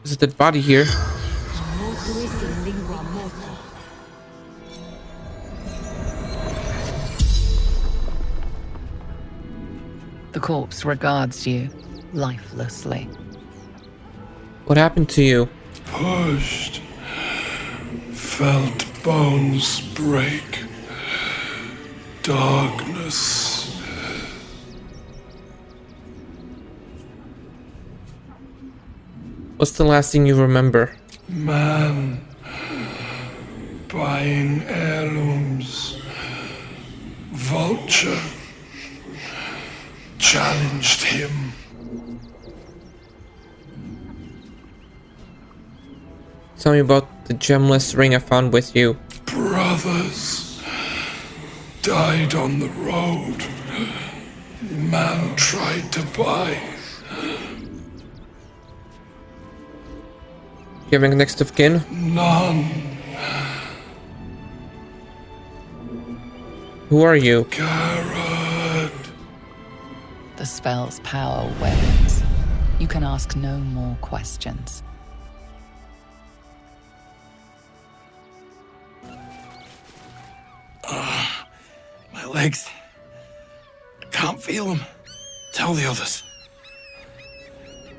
There's a dead body here. The corpse regards you lifelessly. What happened to you? Pushed. Felt bones break. Darkness. What's the last thing you remember? Man. Buying heirlooms. Vulture. Challenged him. Tell me about the gemless ring I found with you. Brothers died on the road. Man tried to buy. You have next of kin? None. Who are you? Garrod. The spell's power wanes. You can ask no more questions. My legs. I can't feel them. Tell the others.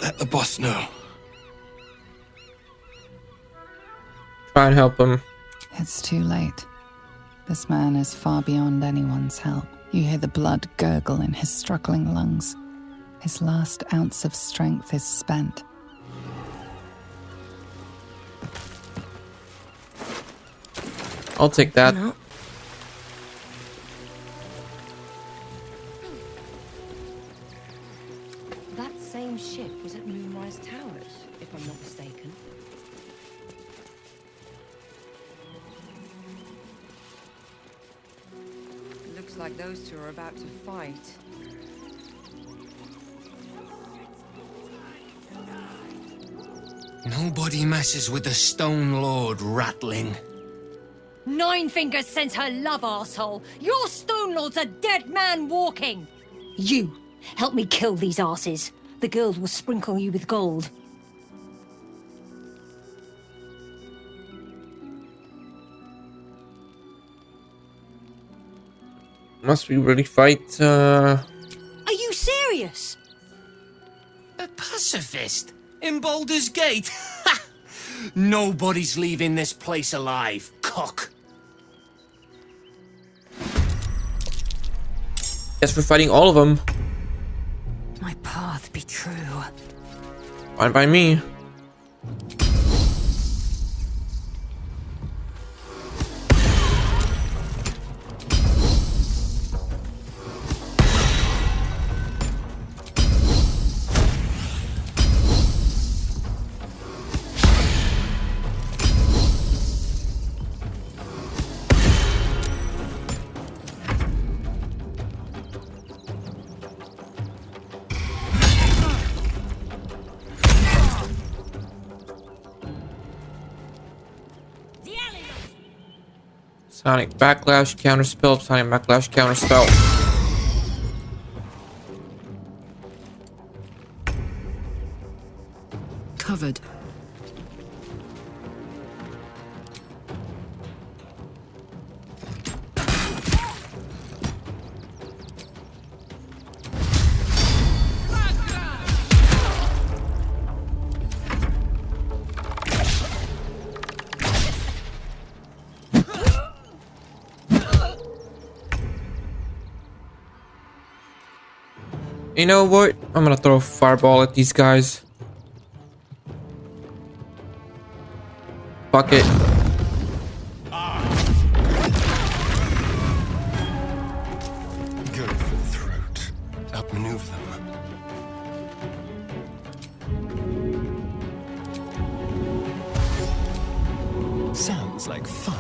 Let the boss know. Try and help him. It's too late. This man is far beyond anyone's help. You hear the blood gurgle in his struggling lungs. His last ounce of strength is spent. I'll take that. No. That same ship was at Moonrise Towers, if I'm not mistaken. Looks like those two are about to fight. Nobody messes with the Stone Lord, Ratling. Ninefingers sends her love, arsehole. Your Stone Lord's a dead man walking. You, help me kill these asses. The girls will sprinkle you with gold. Must we really fight? Are you serious? A pacifist? In Baldur's Gate? Nobody's leaving this place alive, cock. Guess we're fighting all of them. My path be true. Fine by me. Sonic backlash, counter spell, Sonic backlash, counter spell. Covered. You know what? I'm gonna throw a fireball at these guys. Fuck it. Go for the throat. Outmaneuver them. Sounds like fun.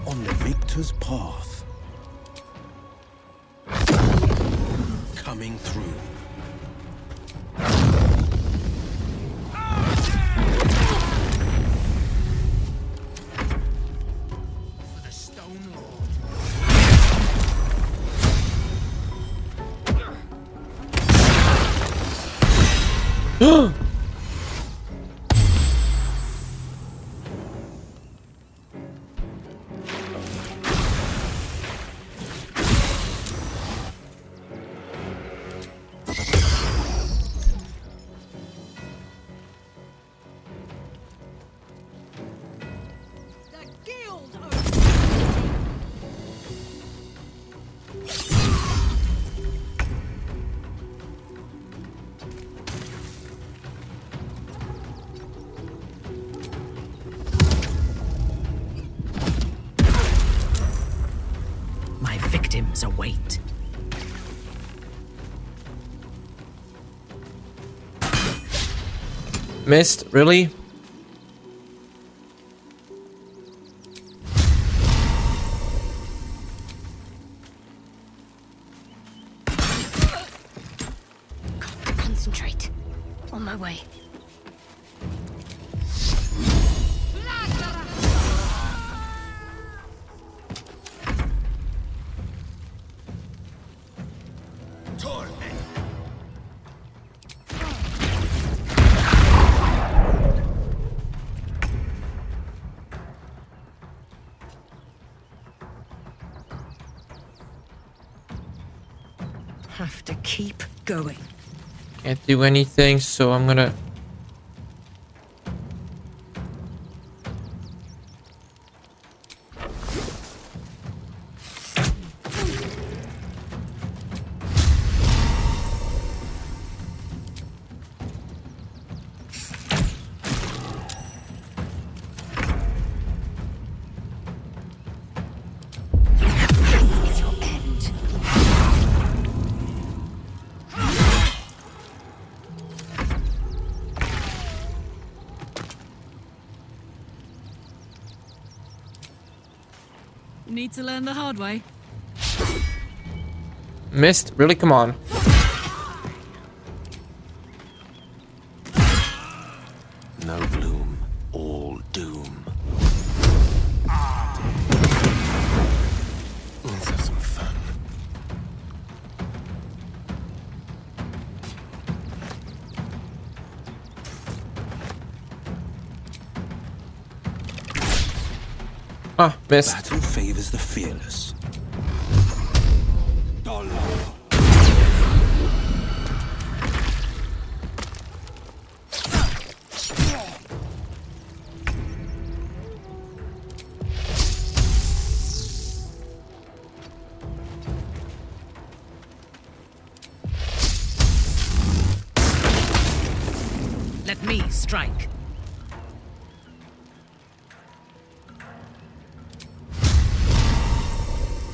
On the victor's path. Coming through. For the Stone Lord. My victims await. Missed? Really? Concentrate. On my way. Have to keep going. Can't do anything, so I'm gonna... This is your end. Need to learn the hard way. Missed? Really? Come on. No bloom, all doom. Let's have some fun. Ah, missed. Battle favors the fearless. Let me strike.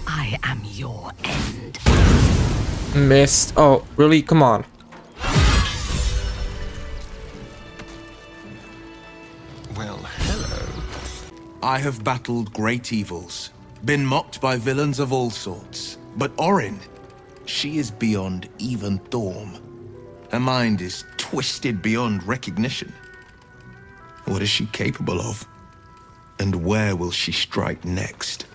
I am your end. Missed. Oh, really? Come on. Well, hello. I have battled great evils, been mocked by villains of all sorts. But Orin, she is beyond even Thorm. Her mind is twisted beyond recognition. What is she capable of? And where will she strike next?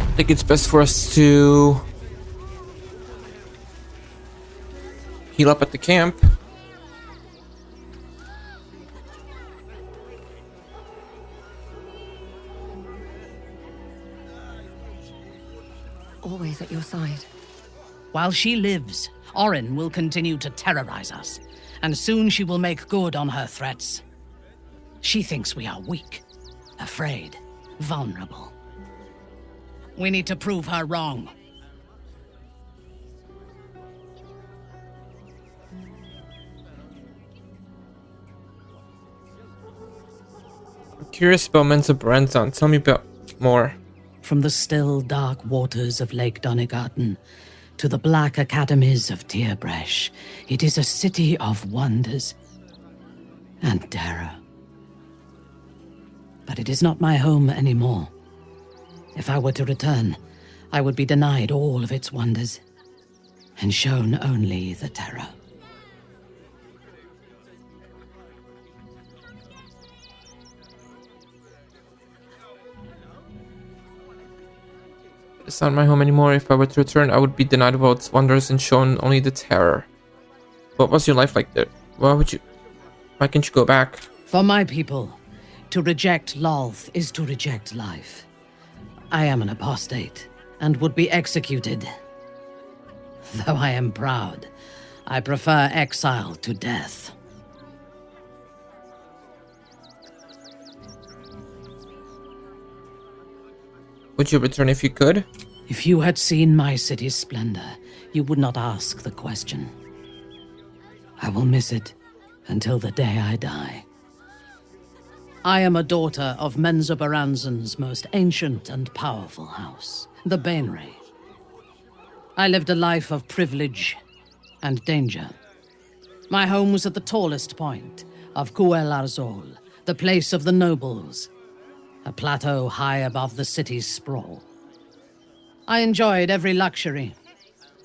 I think it's best for us to heal up at the camp. Always at your side. While she lives, Orin will continue to terrorize us, and soon she will make good on her threats. She thinks we are weak, afraid, vulnerable. We need to prove her wrong. I'm curious about Mensa Brenzon. Tell me about more. From the still, dark waters of Lake Donegarten to the black academies of Tierbresh, it is a city of wonders and terror. But it is not my home anymore. If I were to return, I would be denied all of its wonders and shown only the terror. It's not my home anymore. If I were to return, I would be denied of all its wonders and shown only the terror. What was your life like there? Why can't you go back? For my people, to reject Lae'zal is to reject life. I am an apostate, and would be executed. Though I am proud, I prefer exile to death. Would you return if you could? If you had seen my city's splendor, you would not ask the question. I will miss it until the day I die. I am a daughter of Menzoberranzan's most ancient and powerful house, the Bainray. I lived a life of privilege and danger. My home was at the tallest point of Lae'zal, the place of the nobles, a plateau high above the city's sprawl. I enjoyed every luxury,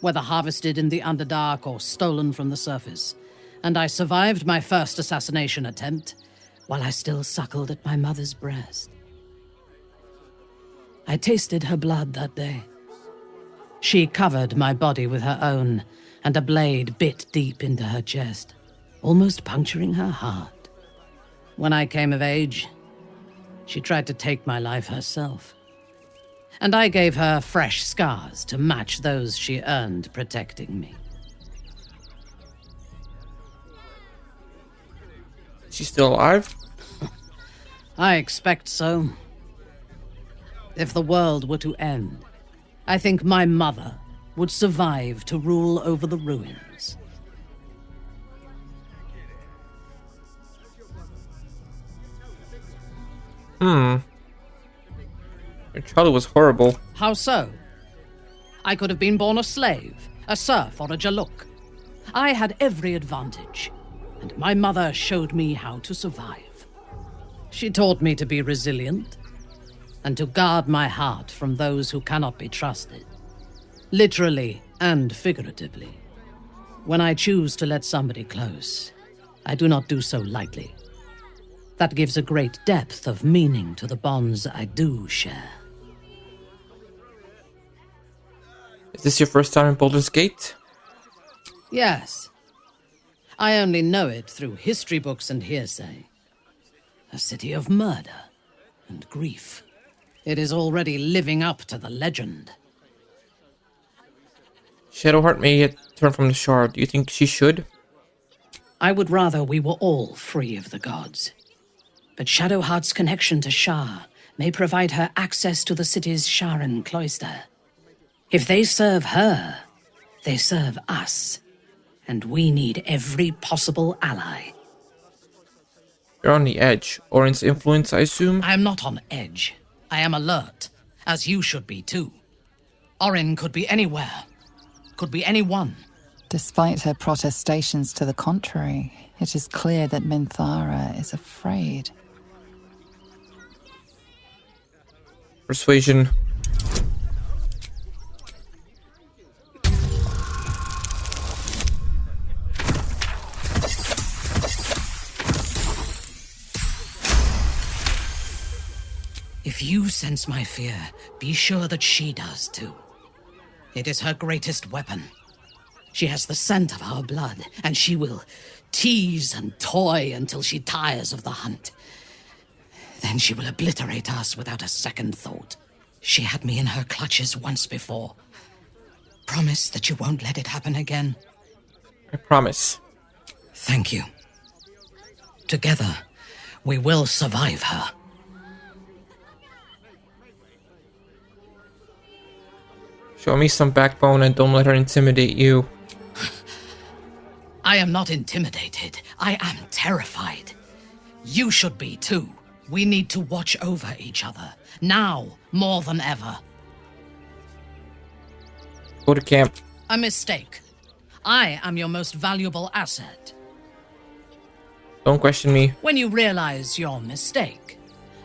whether harvested in the Underdark or stolen from the surface, and I survived my first assassination attempt while I still suckled at my mother's breast. I tasted her blood that day. She covered my body with her own, and a blade bit deep into her chest, almost puncturing her heart. When I came of age, she tried to take my life herself, and I gave her fresh scars to match those she earned protecting me. She's still alive? I expect so. If the world were to end, I think my mother would survive to rule over the ruins. Your childhood was horrible. How so? I could have been born a slave, a serf, or a jaluk. I had every advantage, and my mother showed me how to survive. She taught me to be resilient, and to guard my heart from those who cannot be trusted, literally and figuratively. When I choose to let somebody close, I do not do so lightly. That gives a great depth of meaning to the bonds I do share. Is this your first time in Baldur's Gate? Yes. I only know it through history books and hearsay. A city of murder and grief. It is already living up to the legend. Shadowheart may yet turn from the shard. Do you think she should? I would rather we were all free of the gods. But Shadowheart's connection to Shah may provide her access to the city's Sharan cloister. If they serve her, they serve us. And we need every possible ally. You're on the edge. Orin's influence, I assume? I am not on edge. I am alert, as you should be too. Orin could be anywhere. Could be anyone. Despite her protestations to the contrary, it is clear that Minthara is afraid. Persuasion. If you sense my fear, be sure that she does too. It is her greatest weapon. She has the scent of our blood, and she will tease and toy until she tires of the hunt. Then she will obliterate us without a second thought. She had me in her clutches once before. Promise that you won't let it happen again. I promise. Thank you. Together, we will survive her. Show me some backbone and don't let her intimidate you. I am not intimidated. I am terrified. You should be too. We need to watch over each other. Now, more than ever. Go to camp. A mistake. I am your most valuable asset. Don't question me. When you realize your mistake,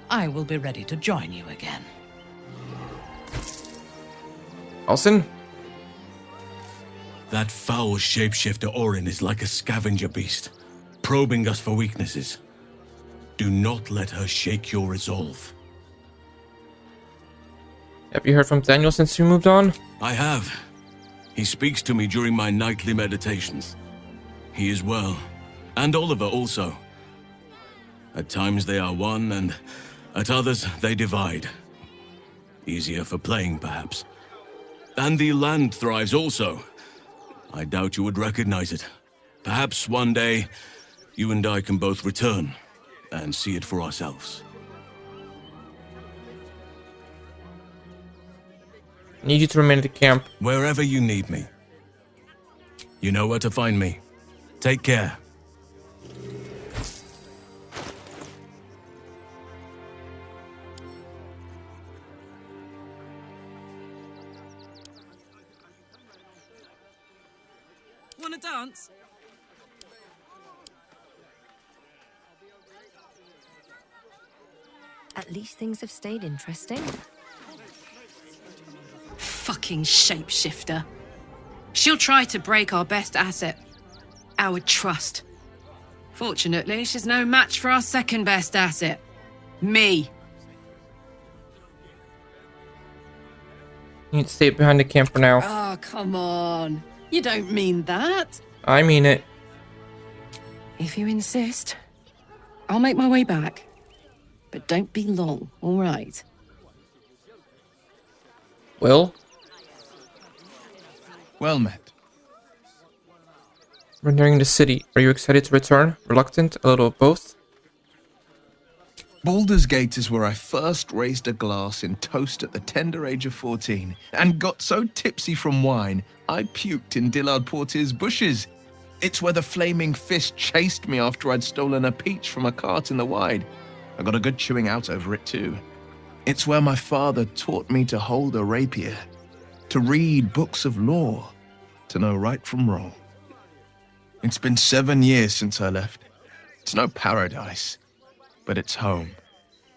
I will be ready to join you again. Alson? That foul shapeshifter Orin is like a scavenger beast, probing us for weaknesses. Do not let her shake your resolve. Have you heard from Daniel since you moved on? I have. He speaks to me during my nightly meditations. He is well. And Oliver also. At times they are one, and at others they divide. Easier for playing, perhaps. And the land thrives also. I doubt you would recognize it. Perhaps one day, you and I can both return and see it for ourselves. I need you to remain at the camp. Wherever you need me. You know where to find me. Take care. Wanna dance? At least things have stayed interesting. Fucking shapeshifter. She'll try to break our best asset, our trust. Fortunately, she's no match for our second best asset, me. You need to stay behind the camp for now. Oh, come on. You don't mean that. I mean it. If you insist, I'll make my way back. But don't be long, all right? Will? Well met. We're nearing the city. Are you excited to return? Reluctant? A little of both? Baldur's Gate is where I first raised a glass in toast at the tender age of 14, and got so tipsy from wine, I puked in Dillard Portier's bushes. It's where the flaming fist chased me after I'd stolen a peach from a cart in the Wide. I got a good chewing out over it too. It's where my father taught me to hold a rapier, to read books of law, to know right from wrong. It's been 7 years since I left. It's no paradise, but it's home,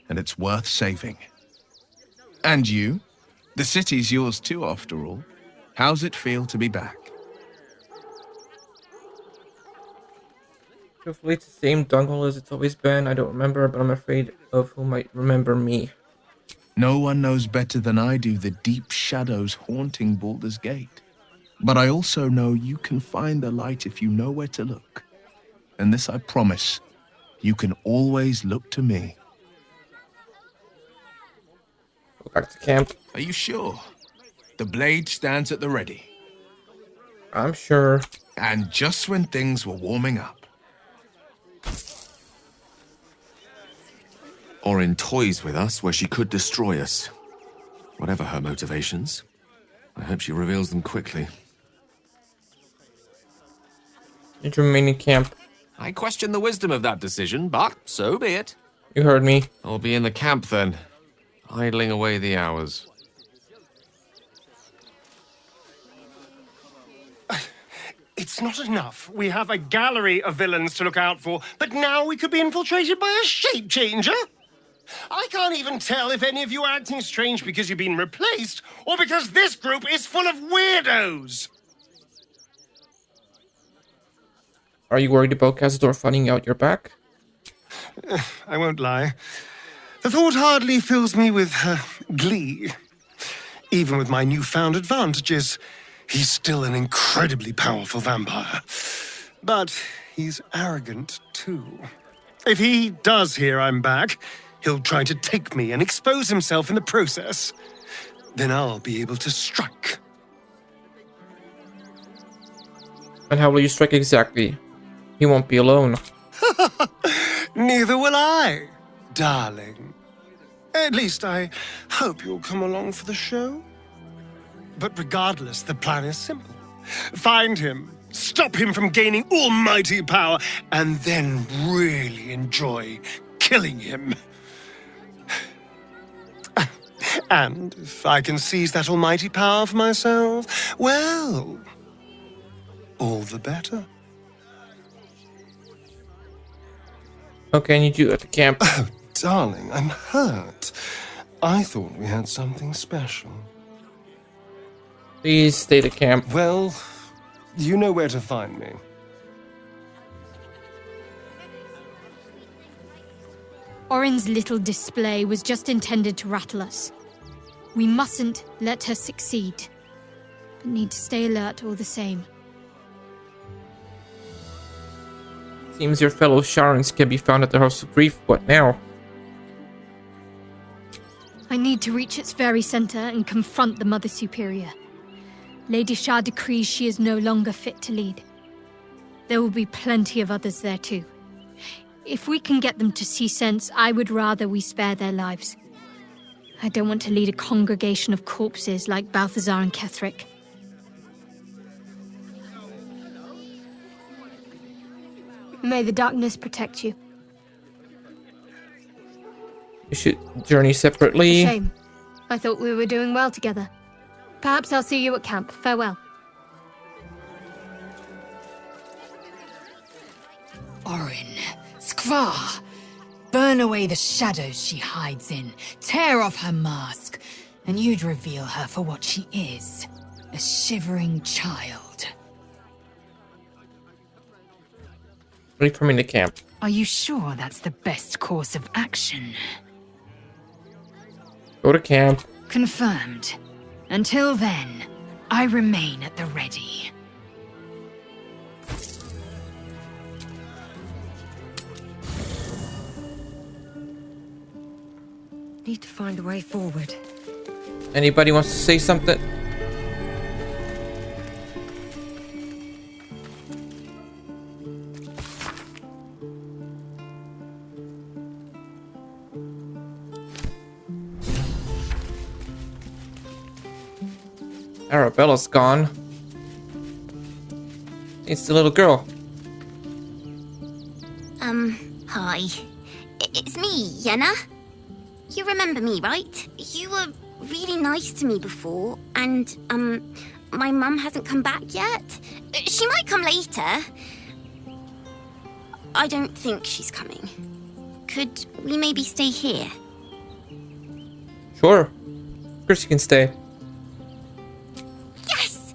and it's worth saving. And you? The city's yours too, after all. How's it feel to be back? Hopefully it's the same dunghole as it's always been. I don't remember, but I'm afraid of who might remember me. No one knows better than I do the deep shadows haunting Baldur's Gate. But I also know you can find the light if you know where to look. And this I promise, you can always look to me. Go back to camp. Are you sure? The blade stands at the ready. I'm sure. And just when things were warming up. Orin toys with us where she could destroy us. Whatever her motivations, I hope she reveals them quickly. Need to remain in camp. I question the wisdom of that decision, but so be it. You heard me. I'll be in the camp then, idling away the hours. It's not enough. We have a gallery of villains to look out for, but now we could be infiltrated by a shape changer? I can't even tell if any of you are acting strange because you've been replaced, or because this group is full of weirdos. Are you worried about Cazador finding out your back? I won't lie. The thought hardly fills me with glee. Even with my newfound advantages, he's still an incredibly powerful vampire. But he's arrogant, too. If he does hear I'm back, he'll try to take me and expose himself in the process. Then I'll be able to strike. And how will you strike exactly? He won't be alone. Neither will I, darling. At least I hope you'll come along for the show. But regardless, the plan is simple. Find him, stop him from gaining almighty power, and then really enjoy killing him. And if I can seize that almighty power for myself, well, all the better. Okay, I need you at the camp. Oh, darling, I'm hurt. I thought we had something special. Please stay at camp. Well, you know where to find me. Orin's little display was just intended to rattle us. We mustn't let her succeed, but need to stay alert all the same. Seems your fellow Sharons can be found at the House of Grief. What now? I need to reach its very center and confront the Mother Superior. Lady Shah decrees she is no longer fit to lead. There will be plenty of others there too. If we can get them to see sense, I would rather we spare their lives. I don't want to lead a congregation of corpses like Balthazar and Ketheric. May the darkness protect you. We should journey separately. Shame. I thought we were doing well together. Perhaps I'll see you at camp. Farewell. Orin, Skvar, burn away the shadows she hides in, tear off her mask, and you'd reveal her for what she is, a shivering child. Reforming the camp. Are you sure that's the best course of action? Go to camp. Confirmed. Until then, I remain at the ready. Need to find a way forward. Anybody wants to say something? Arabella's gone. It's the little girl. Hi. It's me, Yenna. You remember me, right? You were really nice to me before, and, my mum hasn't come back yet. She might come later. I don't think she's coming. Could we maybe stay here? Sure. Of course you can stay. Yes!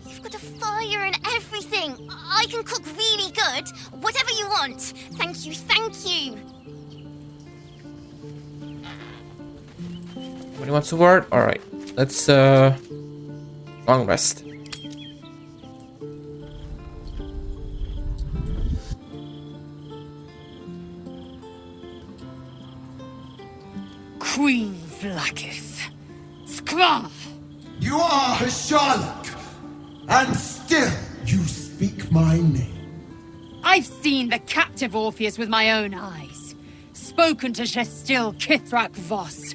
You've got a fire and everything. I can cook really good. Whatever you want. Thank you, thank you. Nobody wants a word? Alright. Let's, long rest. Queen Vlaakith. Skvar! You are Hasharlok, and still you speak my name. I've seen the captive Orpheus with my own eyes. Spoken to Shestil Kithrak Voss.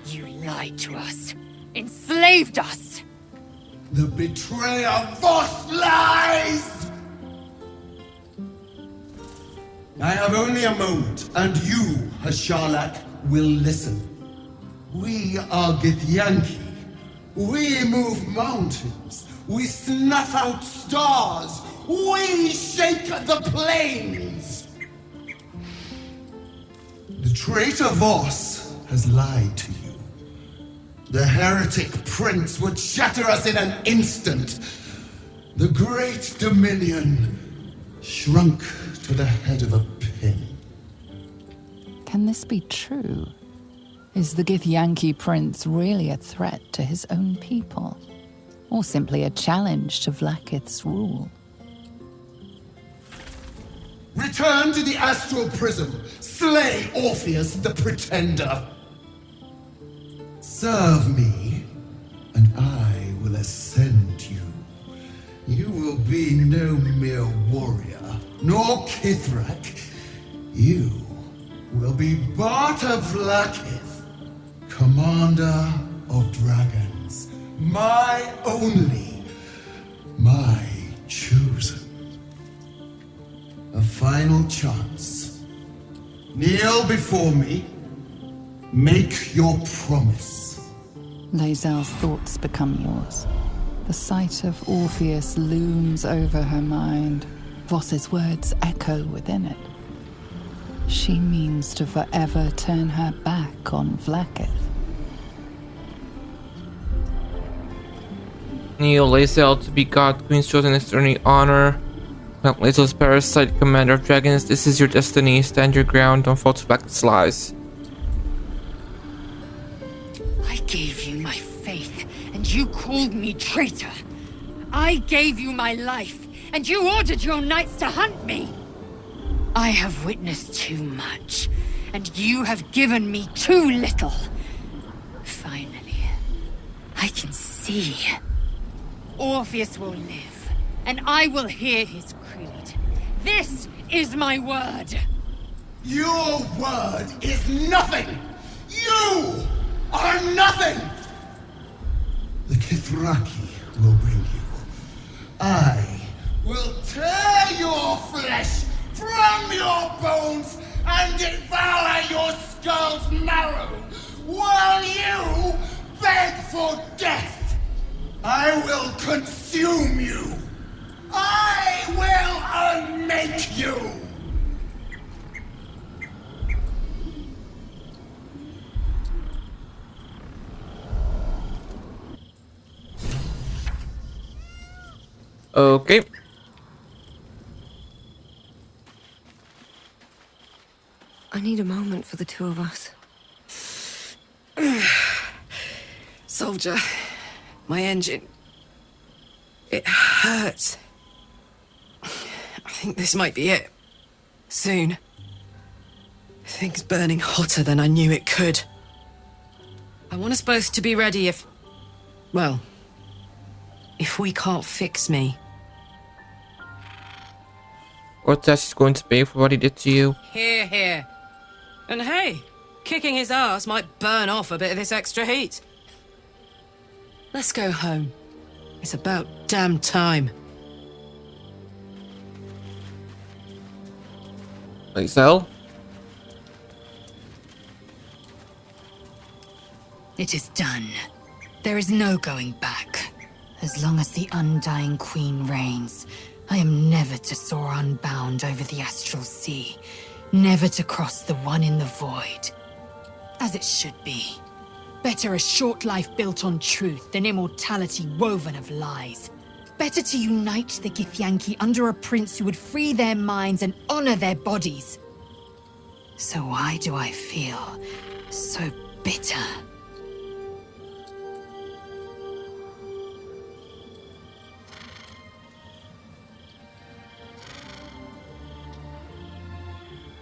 You lied to us. Enslaved us. The betrayer Voss lies! I have only a moment, and you, Hasharlok, will listen. We are Githyanki. We move mountains. We snuff out stars. We shake the plains. The traitor Voss has lied to you. The heretic prince would shatter us in an instant. The great dominion shrunk to the head of a pin. Can this be true? Is the Githyanki prince really a threat to his own people? Or simply a challenge to Vlaakith's rule? Return to the astral prism. Slay Orpheus the Pretender. Serve me, and I will ascend you. You will be no mere warrior, nor Kithrak. You will be Barta Vlaakith, commander of dragons. My only, my chosen. A final chance. Kneel before me. Make your promise. Lae'zal's thoughts become yours. The sight of Orpheus looms over her mind. Voss's words echo within it. She means to forever turn her back on Vlaakith. Kneel, Lae'zal, to be God, Queen's chosen extraordinary honor. Mount Lae'zal's parasite, commander of dragons, this is your destiny. Stand your ground, don't fall to Vlaakith's lies. I gave you You called me traitor. I gave you my life, and you ordered your knights to hunt me. I have witnessed too much, and you have given me too little. Finally, I can see. Orpheus will live, and I will hear his creed. This is my word. Your word is nothing! You are nothing! The Kithraki will bring you. I will tear your flesh from your bones and devour your skull's marrow while you beg for death. I will consume you. I will unmake you. Okay. I need a moment for the two of us. Soldier, my engine. It hurts. I think this might be it. Soon. Things burning hotter than I knew it could. I want us both to be ready if... well, if we can't fix me. What Tash is going to pay for what he did to you? Here, here. And hey, kicking his ass might burn off a bit of this extra heat. Let's go home. It's about damn time. Lae'zal? It is done. There is no going back. As long as the Undying Queen reigns, I am never to soar unbound over the astral sea, never to cross the one in the void. As it should be. Better a short life built on truth than immortality woven of lies. Better to unite the Githyanki under a prince who would free their minds and honor their bodies. So why do I feel so bitter?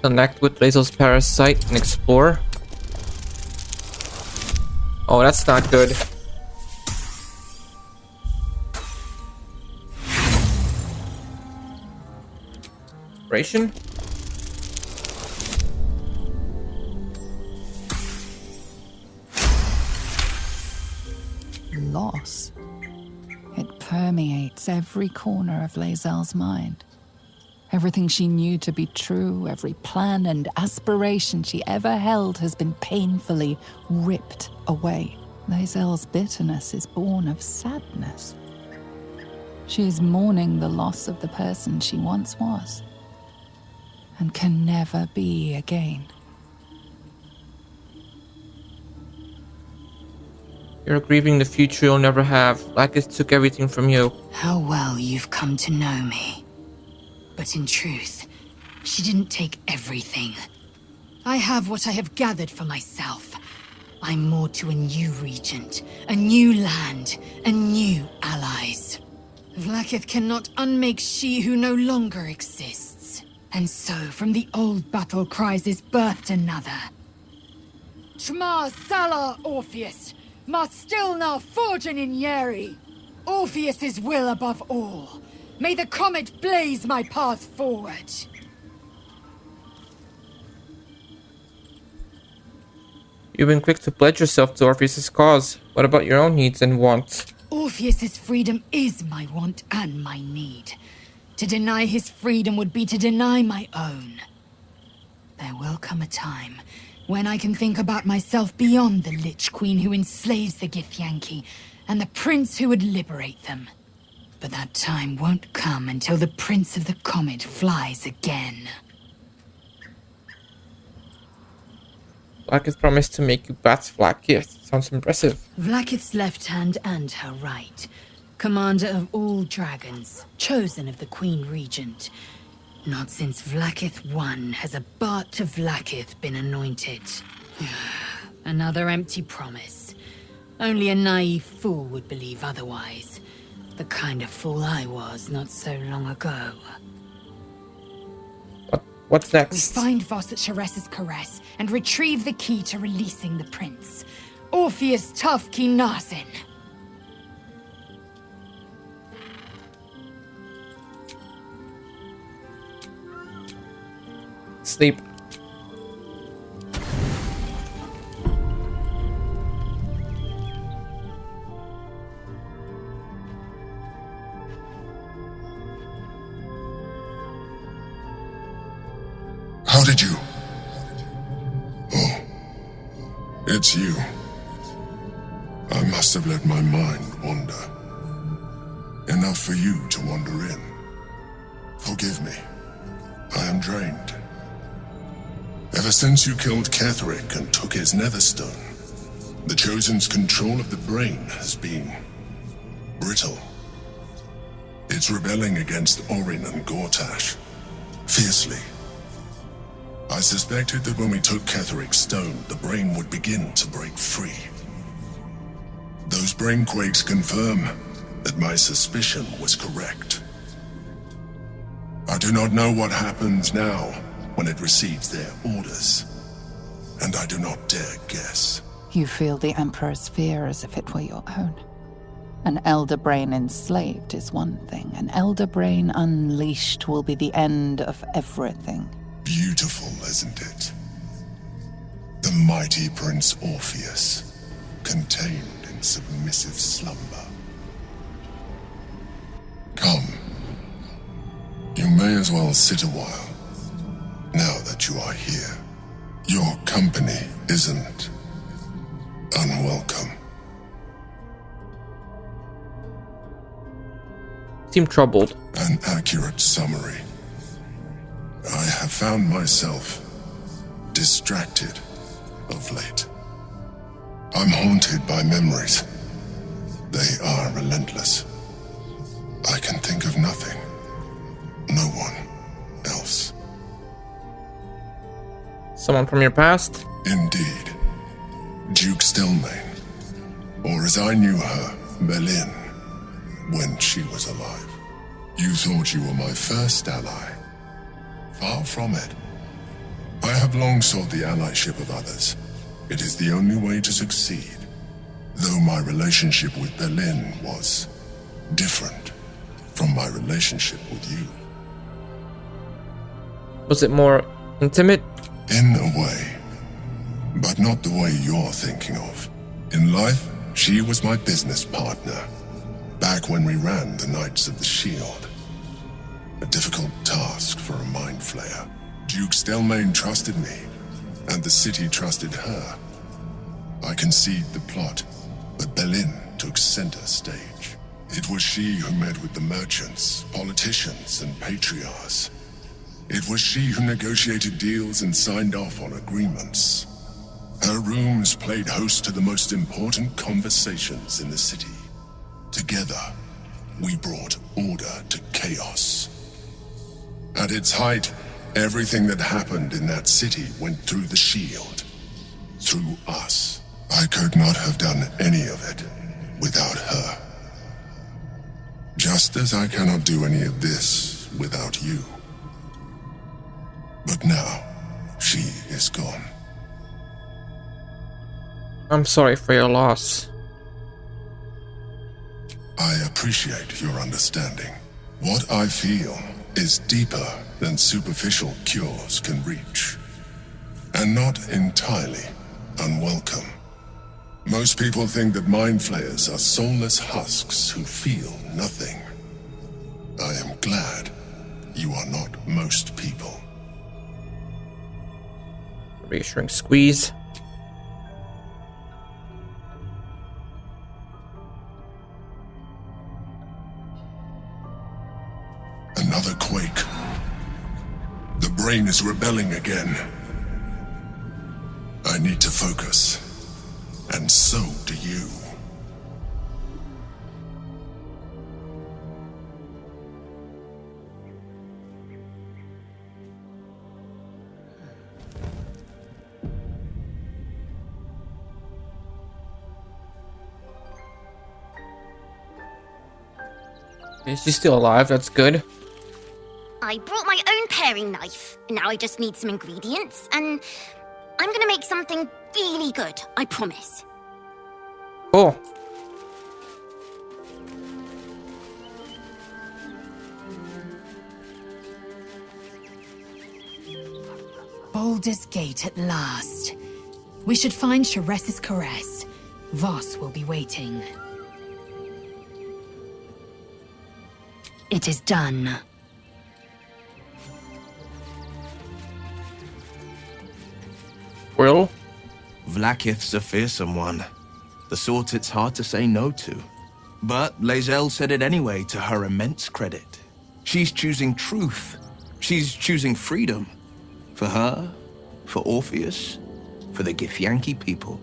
Connect with Lae'zal's parasite and explore. Oh, that's not good. Ration? Loss. It permeates every corner of Lae'zal's mind. Everything she knew to be true, every plan and aspiration she ever held has been painfully ripped away. Lae'zal's bitterness is born of sadness. She is mourning the loss of the person she once was, and can never be again. You're grieving the future you'll never have. Vlaakith took everything from you. How well you've come to know me. But in truth, she didn't take everything. I have what I have gathered for myself. I'm more to a new regent, a new land, and new allies. Vlaakith cannot unmake she who no longer exists. And so, from the old battle cries is birthed another. Tma Salar Orpheus, Ma Stilna Forgen in Yeri. Orpheus's will above all. May the comet blaze my path forward. You've been quick to pledge yourself to Orpheus' cause. What about your own needs and wants? Orpheus's freedom is my want and my need. To deny his freedom would be to deny my own. There will come a time when I can think about myself beyond the Lich Queen who enslaves the Githyanki and the prince who would liberate them. But that time won't come until the Prince of the Comet flies again. Vlaakith promised to make you bat Vlaakith. Sounds impressive. Vlaakith's left hand and her right. Commander of all dragons, chosen of the Queen Regent. Not since Vlaakith I has a Bart to Vlaakith been anointed. Another empty promise. Only a naive fool would believe otherwise. The kind of fool I was not so long ago. What's next? We find Voss at Sharessa's caress and retrieve the key to releasing the prince. Orpheus Tufki Narsin. Sleep. How did you? Oh, it's you. I must have let my mind wander. Enough for you to wander in. Forgive me. I am drained. Ever since you killed Ketheric and took his netherstone, the Chosen's control of the brain has been brittle. It's rebelling against Orin and Gortash, fiercely. I suspected that when we took Ketheric's stone, the brain would begin to break free. Those brain quakes confirm that my suspicion was correct. I do not know what happens now when it receives their orders, and I do not dare guess. You feel the Emperor's fear as if it were your own. An elder brain enslaved is one thing. An elder brain unleashed will be the end of everything. Beautiful, isn't it? The mighty Prince Orpheus, contained in submissive slumber. Come. You may as well sit a while, now that you are here. Your company isn't unwelcome. Seem troubled. An accurate summary. I have found myself distracted of late. I'm haunted by memories. They are relentless. I can think of nothing. No one else. Someone from your past? Indeed. Duke Stelmane. Or as I knew her, Berlin, when she was alive. You thought you were my first ally. Far from it. I have long sought the allyship of others. It is the only way to succeed. Though my relationship with Berlin was different from my relationship with you. Was it more intimate? In a way. But not the way you're thinking of. In life, she was my business partner. Back when we ran the Knights of the Shield. A difficult task for a mind flayer. Duke Stelmane trusted me, and the city trusted her. I conceived the plot, but Berlin took center stage. It was she who met with the merchants, politicians, and patriarchs. It was she who negotiated deals and signed off on agreements. Her rooms played host to the most important conversations in the city. Together, we brought order to chaos. At its height, everything that happened in that city went through the shield. Through us. I could not have done any of it without her. Just as I cannot do any of this without you. But now, she is gone. I'm sorry for your loss. I appreciate your understanding. What I feel is deeper than superficial cures can reach. And not entirely unwelcome. Most people think that mind flayers are soulless husks who feel nothing. I am glad you are not most people. Reassuring squeeze. Another quake. The brain is rebelling again. I need to focus. And so do you. Okay, she's still alive, that's good. I brought my own paring knife. Now I just need some ingredients, and I'm gonna make something really good, I promise. Cool. Baldur's Gate at last. We should find Sharess's caress. Voss will be waiting. It is done. Well? Vlaakith's a fearsome one. The sort it's hard to say no to. But Lae'zal said it anyway, to her immense credit. She's choosing truth. She's choosing freedom. For her, for Orpheus, for the Githyanki people.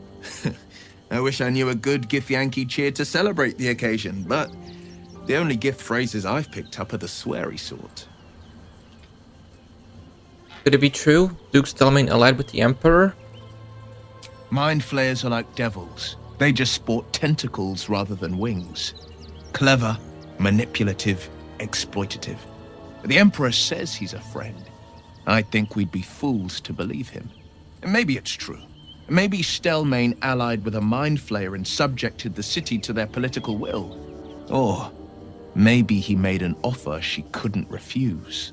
I wish I knew a good Githyanki cheer to celebrate the occasion, but the only gift phrases I've picked up are the sweary sort. Could it be true? Duke Stelmane allied with the Emperor? Mind flayers are like devils. They just sport tentacles rather than wings. Clever, manipulative, exploitative. The Emperor says he's a friend. I think we'd be fools to believe him. And maybe it's true. Maybe Stelmane allied with a mind flayer and subjected the city to their political will. Or maybe he made an offer she couldn't refuse.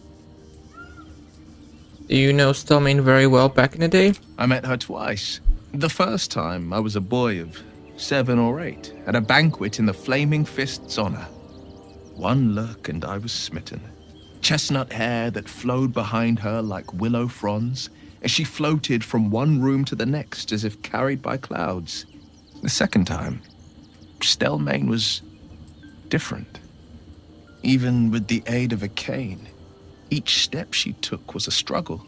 Do you know Stelmane very well back in the day? I met her twice. The first time I was a boy of 7 or 8, at a banquet in the Flaming Fist's honor. One look and I was smitten. Chestnut hair that flowed behind her like willow fronds, as she floated from one room to the next as if carried by clouds. The second time, Stelmane was different. Even with the aid of a cane, each step she took was a struggle.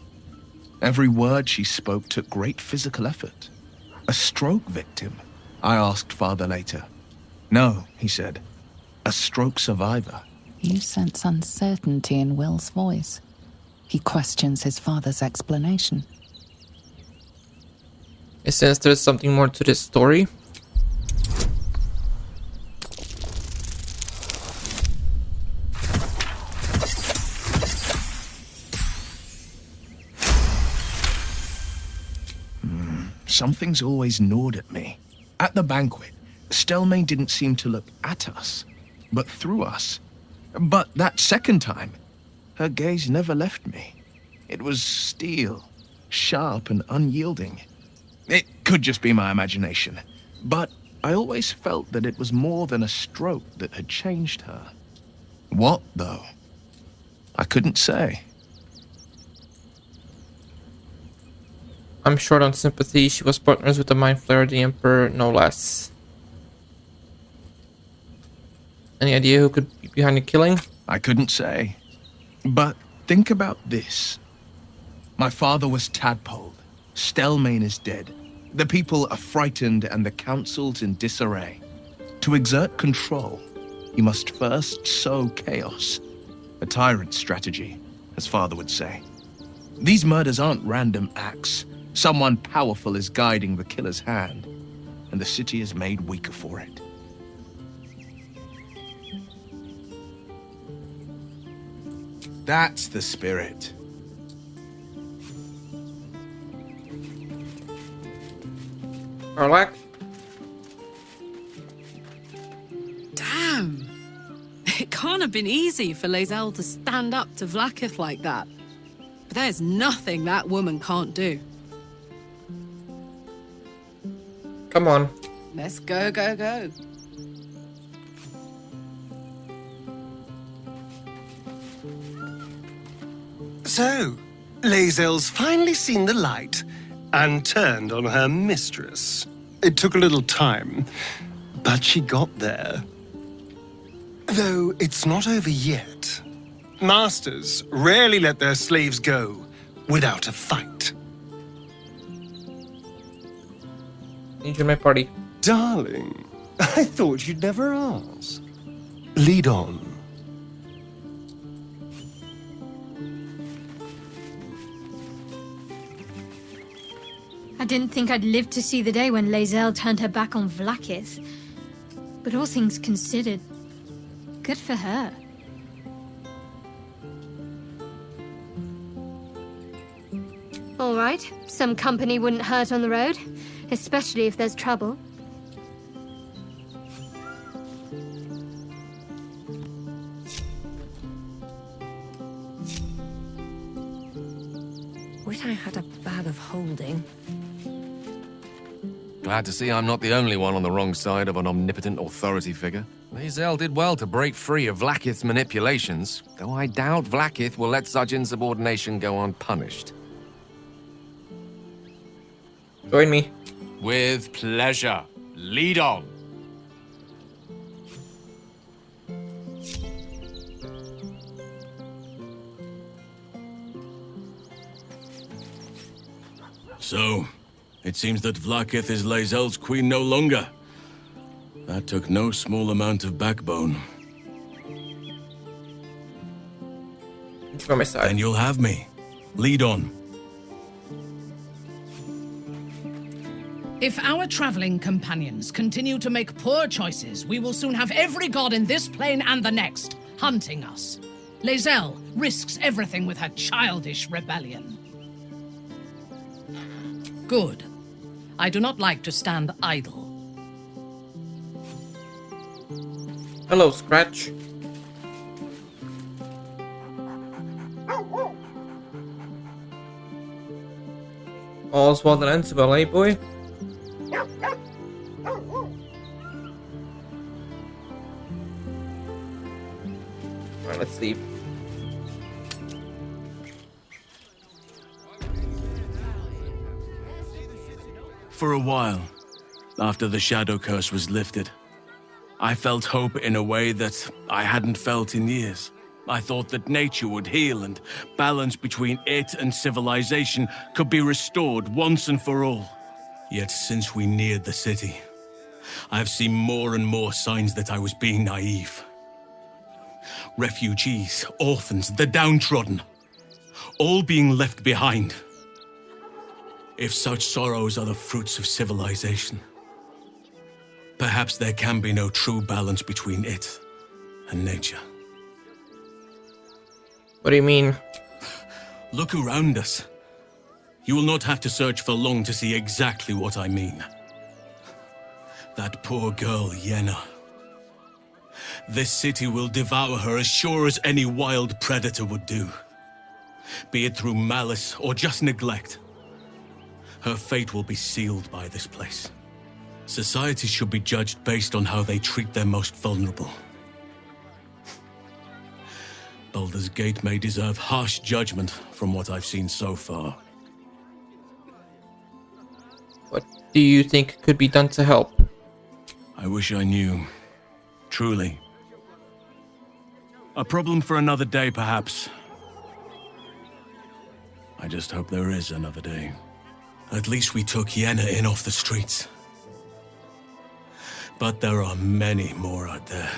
Every word she spoke took great physical effort. A stroke victim, I asked Father later. No, he said, a stroke survivor. You sense uncertainty in Will's voice. He questions his father's explanation. I sense there's something more to this story. Something's always gnawed at me. At the banquet, Stelmane didn't seem to look at us, but through us. But that second time, her gaze never left me. It was steel, sharp and unyielding. It could just be my imagination, but I always felt that it was more than a stroke that had changed her. What, though? I couldn't say. I'm short on sympathy. She was partners with the Mind Flayer, the Emperor, no less. Any idea who could be behind the killing? I couldn't say. But think about this. My father was tadpoled. Stelmane is dead. The people are frightened and the council's in disarray. To exert control, you must first sow chaos. A tyrant's strategy, as father would say. These murders aren't random acts. Someone powerful is guiding the killer's hand, and the city is made weaker for it. That's the spirit. Arlak? Damn! It can't have been easy for Lae'zal to stand up to Vlaakith like that. But there's nothing that woman can't do. Come on. Let's go, go, go. So, Lae'zal's finally seen the light and turned on her mistress. It took a little time, but she got there. Though it's not over yet. Masters rarely let their slaves go without a fight. Need you in my party. Darling, I thought you'd never ask. Lead on. I didn't think I'd live to see the day when Lae'zal turned her back on Vlaakith. But all things considered, good for her. All right, some company wouldn't hurt on the road, especially if there's trouble. Wish I had a bag of holding. Glad to see I'm not the only one on the wrong side of an omnipotent authority figure. Lae'zal did well to break free of Vlaakith's manipulations, though I doubt Vlaakith will let such insubordination go unpunished. Join me. With pleasure. Lead on. So, it seems that Vlaakith is Lae'zal's queen no longer. That took no small amount of backbone. From my side. Then you'll have me. Lead on. If our traveling companions continue to make poor choices, we will soon have every god in this plane and the next hunting us. Lae'zal risks everything with her childish rebellion. Good. I do not like to stand idle. Hello, Scratch. All's well that ends well, eh, boy? Alright, let's leave. For a while, after the Shadow Curse was lifted, I felt hope in a way that I hadn't felt in years. I thought that nature would heal and balance between it and civilization could be restored once and for all. Yet since we neared the city, I've seen more and more signs that I was being naive. Refugees, orphans, the downtrodden, all being left behind. If such sorrows are the fruits of civilization, perhaps there can be no true balance between it and nature. What do you mean? Look around us. You will not have to search for long to see exactly what I mean. That poor girl, Yenna. This city will devour her as sure as any wild predator would do. Be it through malice or just neglect. Her fate will be sealed by this place. Society should be judged based on how they treat their most vulnerable. Baldur's Gate may deserve harsh judgment from what I've seen so far. What do you think could be done to help? I wish I knew. Truly. A problem for another day, perhaps. I just hope there is another day. At least we took Yenna in off the streets. But there are many more out there.